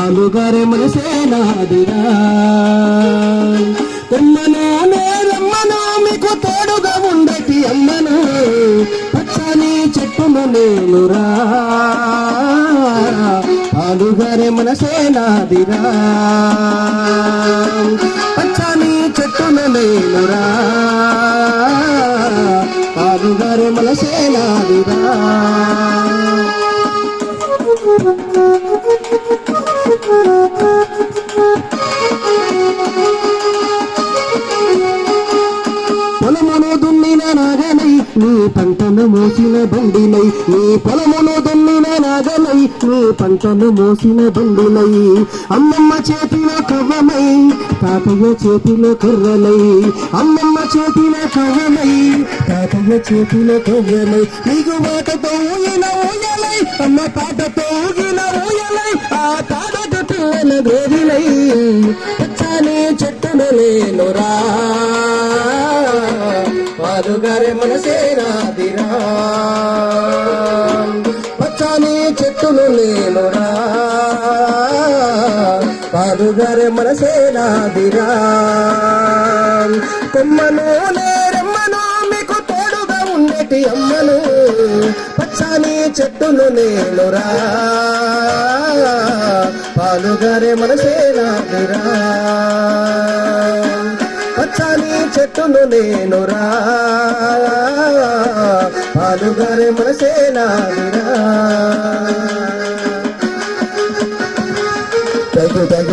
పాలుగారే మనసే నాదిరా. కొమ్మను నేరమ్మను మీకు తోడుగా ఉండటి అమ్మను, పచ్చని చెట్టును నేనురా. పాలుగారే మనసే నాదిరా, పచ్చని చెట్టును నేనురా. పాలుగారే మనసే నాదిరా. పొలమును దున్నిన నాగనై నీ పంటను మోసిన బండినై, నీ పొలమును దున్నిన నాగనై నీ పంటను మోసిన బండినై, అమ్మమ్మ చేతిలో కవ్వమై తాతయ్య చేతిలో కర్రలై, అమ్మమ్మ చేతిలో కవ్వమై తాతయ్య చేతిలో కవ్వలై, నీకు మాటతో ఊగిన ఊయలై అమ్మ పాటతో ఊగిన ఊయలై, ఆ తాటతో గోవిలై పచ్చని చెట్టును లేనురా. పాలుగారే మనసే నాదిరా, పచ్చని చెట్టును నేనురా. పాలుగారే మనసే నాదిరా. కొమ్మను నేరమ్మను మీకు తోడుగా ఉండేటి అమ్మను, పచ్చని చెట్టును నేనురా. పాలుగారే మనసే నాదిరా, పచ్చని చెట్టును నేనురా. పాలుగారే మనసే నాదిరా.